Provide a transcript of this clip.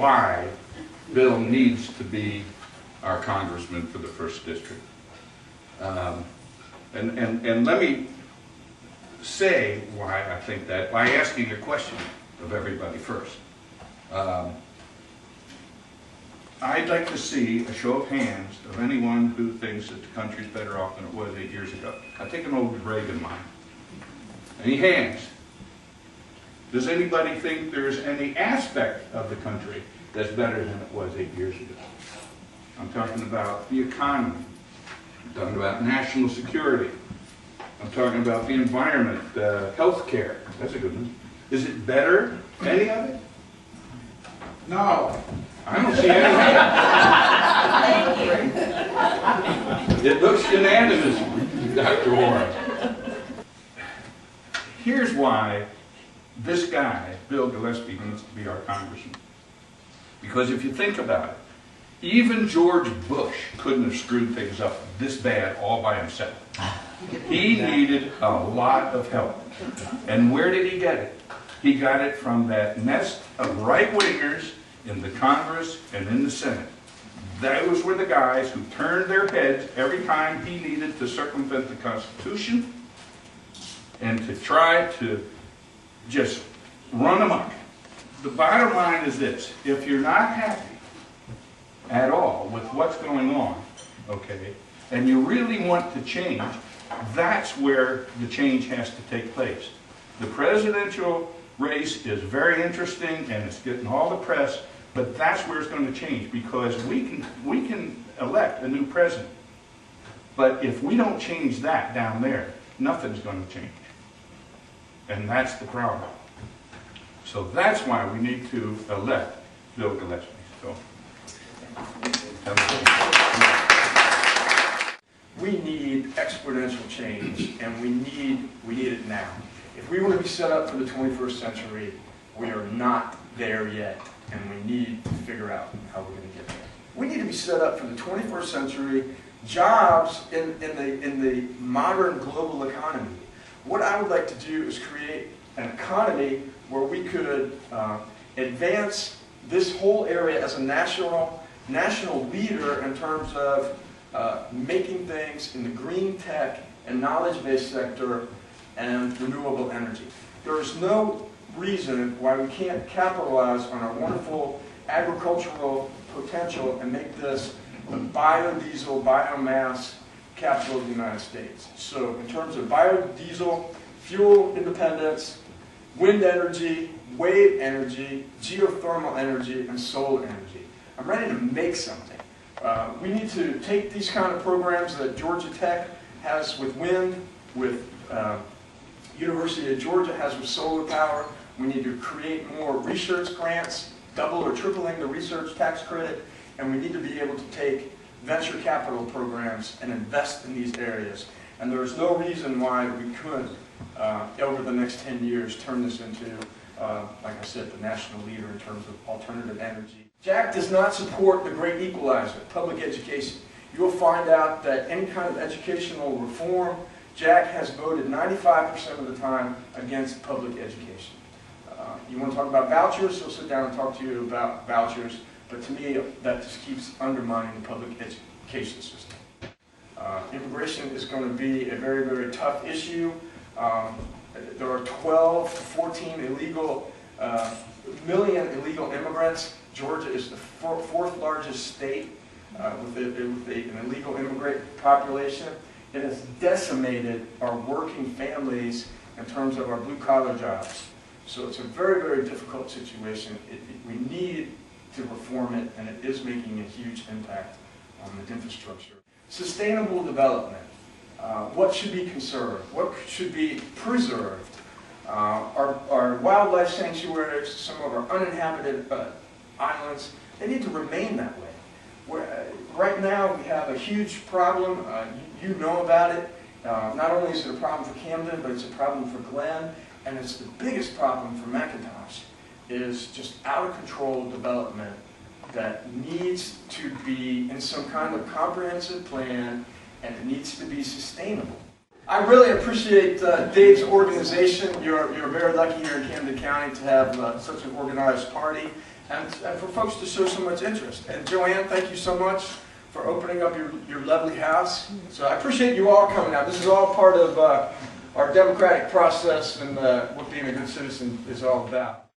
why Bill needs to be our congressman for the 1st District. And let me say why I think that by asking a question of everybody first. I'd like to see a show of hands of anyone who thinks that the country's better off than it was 8 years ago. I take an old Reagan line. Any hands? Does anybody think there's any aspect of the country that's better than it was 8 years ago? I'm talking about the economy. I'm talking about national security. I'm talking about the environment, health care. That's a good one. Is it better, any of it? No. I don't see any hands. It looks unanimous, Dr. Warren. Here's why this guy, Bill Gillespie, needs to be our congressman. Because if you think about it, even George Bush couldn't have screwed things up this bad all by himself. He needed a lot of help. And where did he get it? He got it from that nest of right-wingers in the Congress and in the Senate. Those were the guys who turned their heads every time he needed to circumvent the Constitution and to try to just run amok. The bottom line is this: if you're not happy at all with what's going on, okay, and you really want to change, that's where the change has to take place. The presidential race is very interesting and it's getting all the press, but that's where it's going to change, because we can elect a new president. But if we don't change that down there, nothing's going to change. And that's the problem. So that's why we need to elect Bill Gillespie. So, we need exponential change, and we need it now. If we want to be set up for the 21st century, we are not there yet, and we need to figure out how we're going to get there. We need to be set up for the 21st century, jobs in the modern global economy. What I would like to do is create an economy where we could advance this whole area as a national leader in terms of making things in the green tech and knowledge-based sector and renewable energy. There is no reason why we can't capitalize on our wonderful agricultural potential and make this the biodiesel, biomass capital of the United States. So in terms of biodiesel, fuel independence, wind energy, wave energy, geothermal energy, and solar energy. I'm ready to make something. We need to take these kind of programs that Georgia Tech has with wind, with University of Georgia has with solar power. We need to create more research grants, double or tripling the research tax credit, and we need to be able to take venture capital programs and invest in these areas. And there is no reason why we couldn't, over the next 10 years, turn this into, like I said, the national leader in terms of alternative energy. Jack does not support the great equalizer, public education. You will find out that any kind of educational reform, Jack has voted 95% of the time against public education. You want to talk about vouchers, he'll sit down and talk to you about vouchers, but to me, that just keeps undermining the public education system. Immigration is going to be a very, very tough issue. There are 12 to 14 million illegal immigrants. Georgia is the fourth largest state with an illegal immigrant population. It has decimated our working families in terms of our blue-collar jobs. So it's a very, very difficult situation. We need to reform it, and it is making a huge impact on the infrastructure. Sustainable development. What should be conserved? What should be preserved? Our wildlife sanctuaries, some of our uninhabited islands, they need to remain that way. Right now we have a huge problem. You know about it. Not only is it a problem for Camden, but it's a problem for Glen, and it's the biggest problem for McIntosh, is just out of control development that needs to be in some kind of comprehensive plan, and it needs to be sustainable. I really appreciate Dave's organization. You're very lucky here in Camden County to have such an organized party. and for folks to show so much interest. And Joanne, thank you so much for opening up your lovely house. So I appreciate you all coming out. This is all part of our democratic process and what being a good citizen is all about.